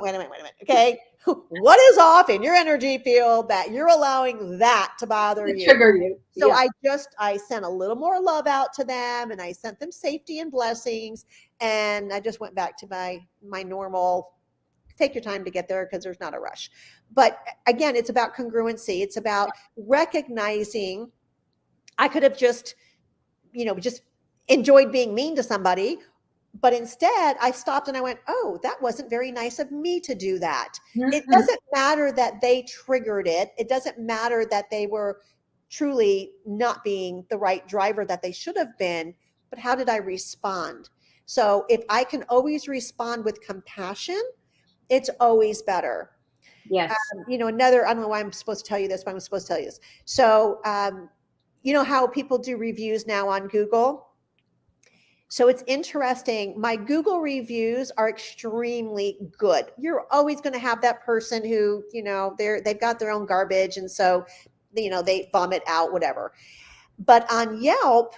Okay. What is off in your energy field that you're allowing that to bother you? Trigger you. So yeah. I sent a little more love out to them, and I sent them safety and blessings. And I just went back to my normal, take your time to get there because there's not a rush. But again, it's about congruency. It's about recognizing I could have just enjoyed being mean to somebody, but instead I stopped and I went, oh, that wasn't very nice of me to do that. Mm-hmm. It doesn't matter that they triggered it. It doesn't matter that they were truly not being the right driver that they should have been, but how did I respond? So if I can always respond with compassion, it's always better. Yes. I don't know why I'm supposed to tell you this, but I'm supposed to tell you this. So, you know how people do reviews now on Google? So it's interesting. My Google reviews are extremely good. You're always going to have that person who, they've got their own garbage. And so, they vomit out, whatever. But on Yelp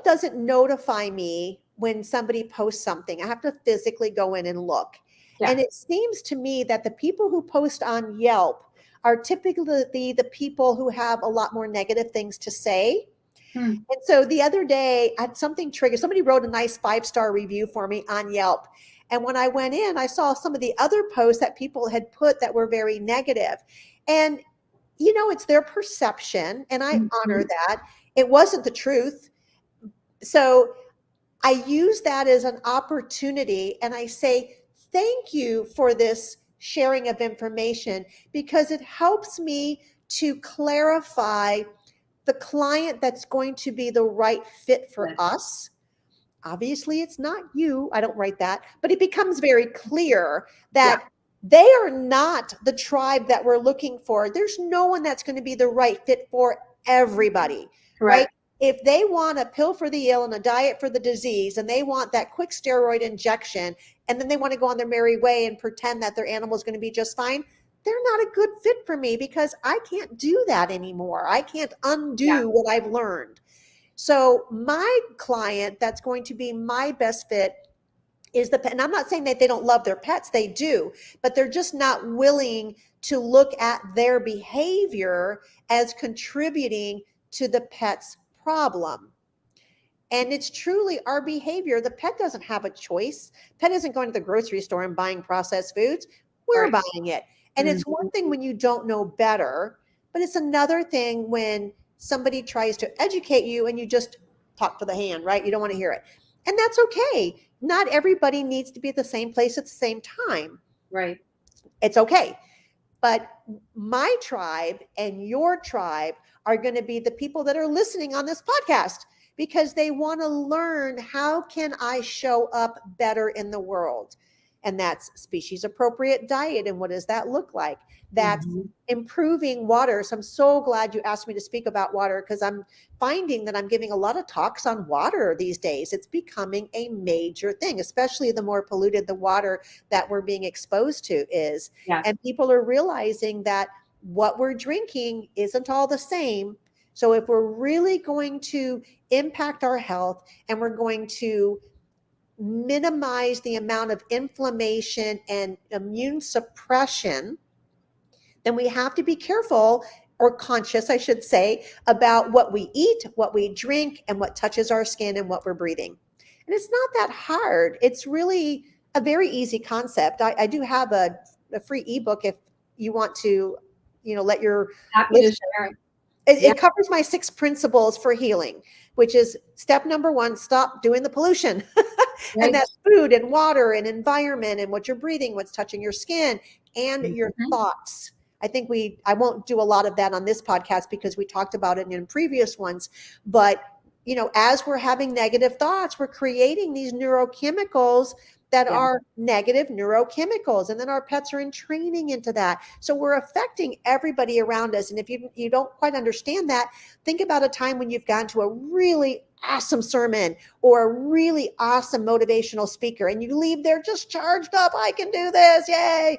doesn't notify me when somebody posts something. I have to physically go in and look. Yeah. And it seems to me that the people who post on Yelp are typically the people who have a lot more negative things to say. And so the other day I had something triggered. Somebody wrote a nice 5-star review for me on Yelp. And when I went in, I saw some of the other posts that people had put that were very negative. And, it's their perception. And I honor that. It wasn't the truth. So I use that as an opportunity. And I say, thank you for this sharing of information, because it helps me to clarify the client that's going to be the right fit for us. Obviously, it's not you. I don't write that, but it becomes very clear that they are not the tribe that we're looking for. There's no one that's going to be the right fit for everybody, right? Correct. If they want a pill for the ill and a diet for the disease, and they want that quick steroid injection, and then they want to go on their merry way and pretend that their animal is going to be just fine, they're not a good fit for me, because I can't do that anymore. I can't undo what I've learned. So my client that's going to be my best fit is the pet. And I'm not saying that they don't love their pets, they do, but they're just not willing to look at their behavior as contributing to the pet's problem. And it's truly our behavior. The pet doesn't have a choice. Pet isn't going to the grocery store and buying processed foods. We're buying it. And it's one thing when you don't know better, but it's another thing when somebody tries to educate you and you just talk to the hand, right? You don't want to hear it. And that's okay. Not everybody needs to be at the same place at the same time. Right. It's okay. But my tribe and your tribe are going to be the people that are listening on this podcast, because they want to learn, how can I show up better in the world? And that's species appropriate diet. And what does that look like? That's improving water. So I'm so glad you asked me to speak about water, because I'm finding that I'm giving a lot of talks on water these days. It's becoming a major thing, especially the more polluted the water that we're being exposed to is. Yes. And people are realizing that what we're drinking isn't all the same. So if we're really going to impact our health, and we're going to minimize the amount of inflammation and immune suppression, then we have to be careful, or conscious, I should say, about what we eat, what we drink, and what touches our skin and what we're breathing. And it's not that hard. It's really a very easy concept. I do have a free ebook if you want to, let your Happy to share. It covers my 6 principles for healing, which is step number 1, stop doing the pollution. And that's food and water and environment and what you're breathing, what's touching your skin, and your thoughts. I think I won't do a lot of that on this podcast because we talked about it in previous ones. But, as we're having negative thoughts, we're creating these neurochemicals that are negative neurochemicals. And then our pets are in training into that. So we're affecting everybody around us. And if you don't quite understand that, think about a time when you've gone to a really awesome sermon or a really awesome motivational speaker, and you leave there just charged up. I can do this. Yay.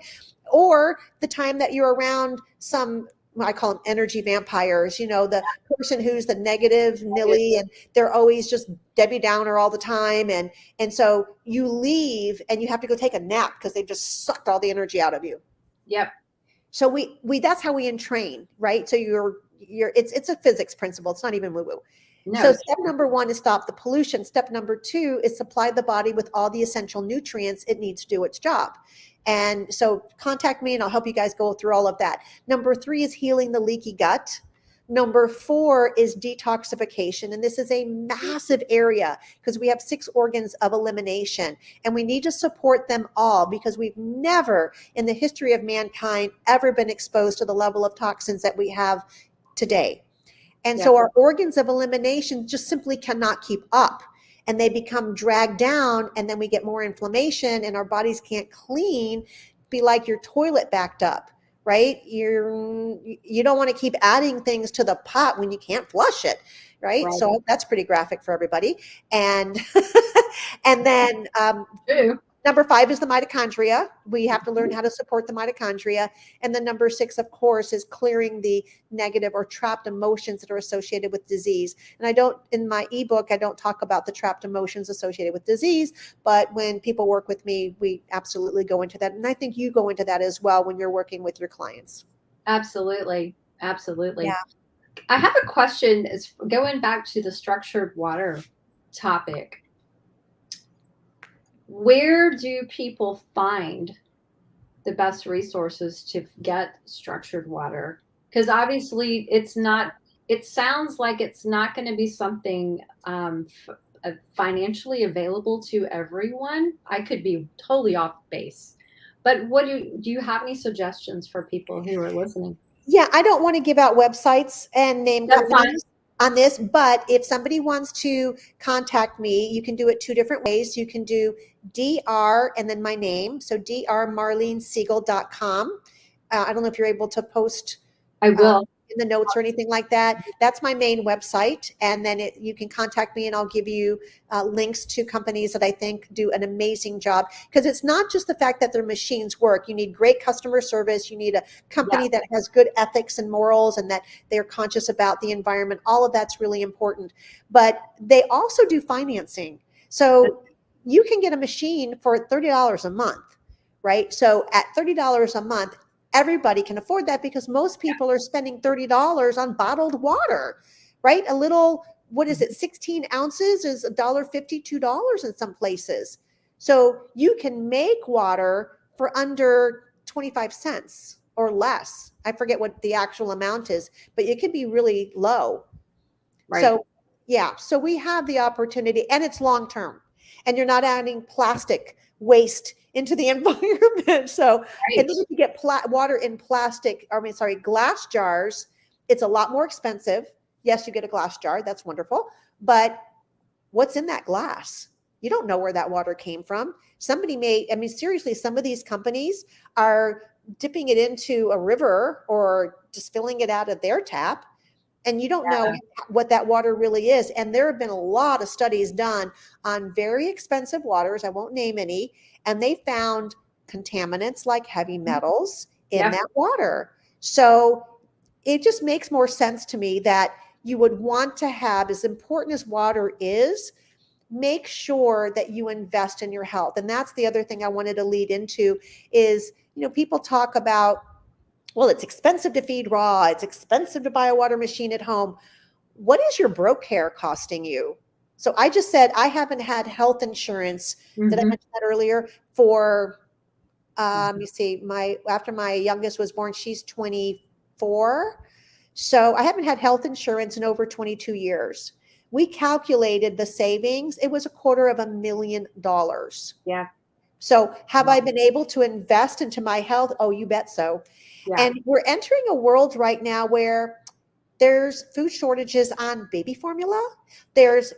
Or the time that you're around some, I call them energy vampires, the person who's the negative Nilly, and they're always just Debbie Downer all the time. And so you leave and you have to go take a nap because they've just sucked all the energy out of you. Yep. So we that's how we entrain, right? So it's a physics principle. It's not even woo-woo. No. So step number 1 is stop the pollution. Step number 2 is supply the body with all the essential nutrients it needs to do its job. And so contact me and I'll help you guys go through all of that. Number 3 is healing the leaky gut. Number 4 is detoxification. And this is a massive area because we have 6 organs of elimination, and we need to support them all because we've never in the history of mankind ever been exposed to the level of toxins that we have today. And so our organs of elimination just simply cannot keep up, and they become dragged down, and then we get more inflammation and our bodies can't clean, be like your toilet backed up, right? You don't want to keep adding things to the pot when you can't flush it, right? So that's pretty graphic for everybody. And and then number 5 is the mitochondria. We have to learn how to support the mitochondria. And then number 6, of course, is clearing the negative or trapped emotions that are associated with disease. And in my ebook, I don't talk about the trapped emotions associated with disease, but when people work with me, we absolutely go into that. And I think you go into that as well when you're working with your clients. Absolutely. Absolutely. Yeah. I have a question. It's going back to the structured water topic. Where do people find the best resources to get structured water? Because obviously it sounds like it's not going to be something financially available to everyone. I could be totally off base, but do you have any suggestions for people who are listening? Yeah, I don't want to give out websites and name companies. on this, but if somebody wants to contact me, you can do it two different ways. You can do dr and then my name, so drmarlenesiegel.com. I don't know if you're able to post I will. in the notes or anything like that. That's my main website, and then you can contact me and I'll give you links to companies that I think do an amazing job, because it's not just the fact that their machines work. You need great customer service. You need a company that has good ethics and morals and that they're conscious about the environment. All of that's really important, but they also do financing. So you can get a machine for $30 a month, right? So at $30 a month, everybody can afford that, because most people are spending $30 on bottled water, right? A little, what is it, 16 ounces is $1.50, $2 in some places. So you can make water for under 25 cents or less. I forget what the actual amount is, but it could be really low. Right. So yeah, so we have the opportunity, and it's long-term, and you're not adding plastic waste into the environment. So, and then if you get water in glass jars, it's a lot more expensive. Yes, you get a glass jar. That's wonderful. But what's in that glass? You don't know where that water came from. Seriously, some of these companies are dipping it into a river or just filling it out of their tap, and you don't know what that water really is. And there have been a lot of studies done on very expensive waters. I won't name any. And they found contaminants like heavy metals in that water. So it just makes more sense to me that you would want to have, as important as water is, make sure that you invest in your health. And that's the other thing I wanted to lead into is, people talk about, well, it's expensive to feed raw. It's expensive to buy a water machine at home. What is your broke hair costing you? So I just said I haven't had health insurance. Did I mention that earlier? For you see, after my youngest was born, she's 24. So I haven't had health insurance in over 22 years. We calculated the savings. It was $250,000. Yeah. So have I been able to invest into my health? Oh, you bet so. Yeah. And we're entering a world right now where there's food shortages on baby formula. There's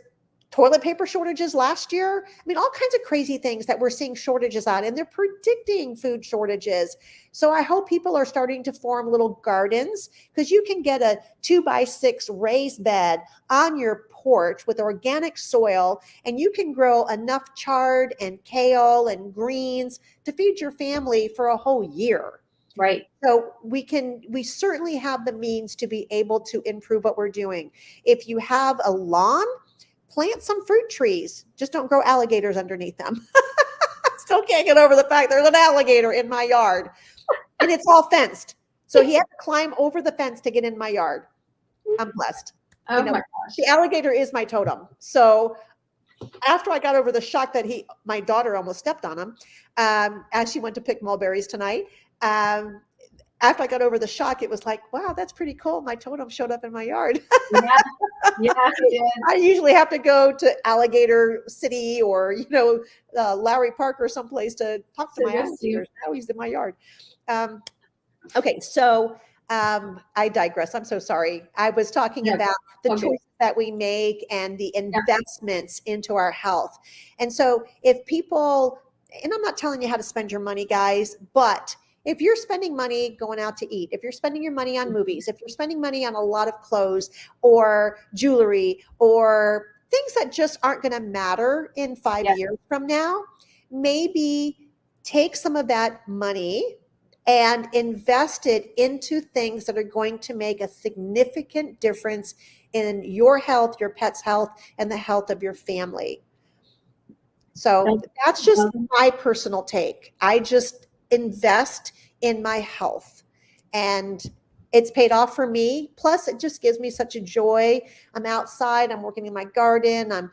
toilet paper shortages last year. All kinds of crazy things that we're seeing shortages on, and they're predicting food shortages. So I hope people are starting to form little gardens, because you can get a 2x6 raised bed on your porch with organic soil, and you can grow enough chard and kale and greens to feed your family for a whole year. Right. So we certainly have the means to be able to improve what we're doing. If you have a lawn, plant some fruit trees. Just don't grow alligators underneath them. Still can't get over the fact there's an alligator in my yard, and it's all fenced. So he had to climb over the fence to get in my yard. I'm blessed. Oh my gosh. The alligator is my totem. So after I got over the shock that my daughter almost stepped on him, as she went to pick mulberries tonight, after I got over the shock, it was like, wow, that's pretty cool. My totem showed up in my yard. Yeah, it did. I usually have to go to Alligator City or, Lowry Park or someplace to talk to my alligators. Now he's in my yard. Okay, so I digress. I'm so sorry. I was talking about the choices that we make and the investments into our health. And so if people, and I'm not telling you how to spend your money, guys, but if you're spending money going out to eat, if you're spending your money on movies, if you're spending money on a lot of clothes or jewelry or things that just aren't going to matter in 5 years from now, maybe take some of that money and invest it into things that are going to make a significant difference in your health, your pet's health, and the health of your family. So that's just my personal take. I just invest in my health, and it's paid off for me. Plus it just gives me such a joy. I'm outside, I'm working in my garden,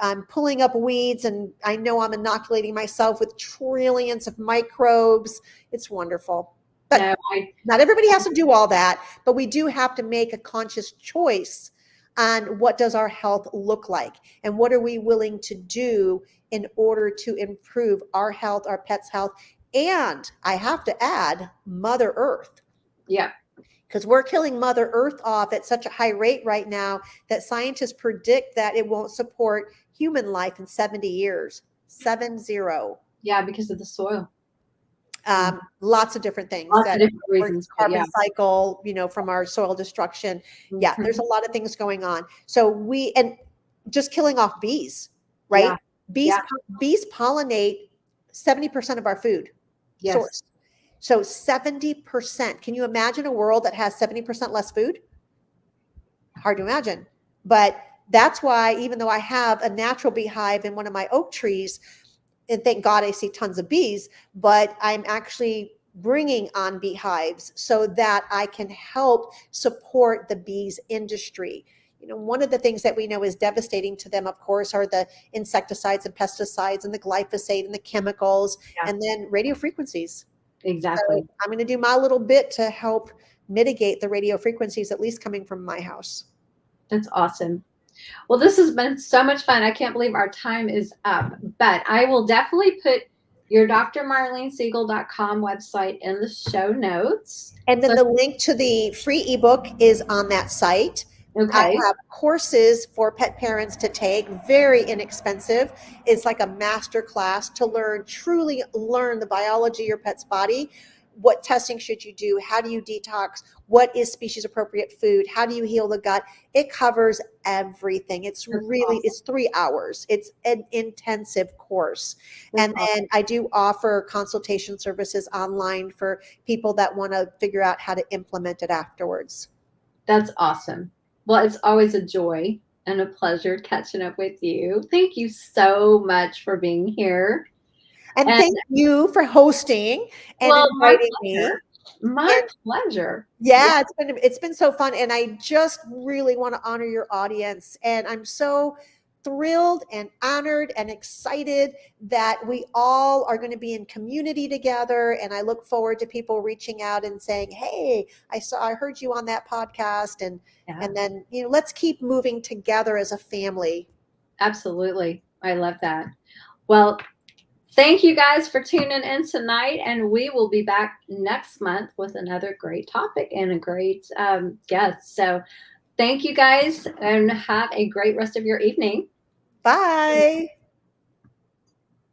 I'm pulling up weeds, and I know I'm inoculating myself with trillions of microbes. It's wonderful. But not everybody has to do all that, but we do have to make a conscious choice on what does our health look like and what are we willing to do in order to improve our health, our pets' health. And I have to add Mother Earth. Yeah. because we're killing Mother Earth off at such a high rate right now that scientists predict that it won't support human life in 70 years. 70. Yeah, because of the soil. Lots of different things. Lots of different reasons. Carbon cycle, from our soil destruction. Yeah, there's a lot of things going on. So and just killing off bees, right? Yeah. Bees pollinate 70% of our food source. So 70%. Can you imagine a world that has 70% less food? Hard to imagine. But that's why, even though I have a natural beehive in one of my oak trees, and thank God I see tons of bees, but I'm actually bringing on beehives so that I can help support the bees industry. One of the things that we know is devastating to them, of course, are the insecticides and pesticides and the glyphosate and the chemicals, and then radio frequencies. Exactly. So I'm going to do my little bit to help mitigate the radio frequencies, at least coming from my house. That's awesome. Well, this has been so much fun. I can't believe our time is up, but I will definitely put your drmarlenesiegel.com website in the show notes. And then the link to the free ebook is on that site. Okay. I have courses for pet parents to take, very inexpensive. It's like a master class to truly learn the biology of your pet's body. What testing should you do? How do you detox? What is species appropriate food? How do you heal the gut? It covers everything. It's awesome. It's 3 hours. It's an intensive course. Then I do offer consultation services online for people that want to figure out how to implement it afterwards. That's awesome. Well, it's always a joy and a pleasure catching up with you. Thank you so much for being here. And thank you for hosting and inviting me. My pleasure. Yeah, it's been so fun. And I just really want to honor your audience. And I'm so thrilled and honored and excited that we all are going to be in community together. And I look forward to people reaching out and saying, hey, I heard you on that podcast. And then, let's keep moving together as a family. Absolutely. I love that. Well, thank you guys for tuning in tonight, and we will be back next month with another great topic and a great guest. So thank you guys, and have a great rest of your evening. Bye.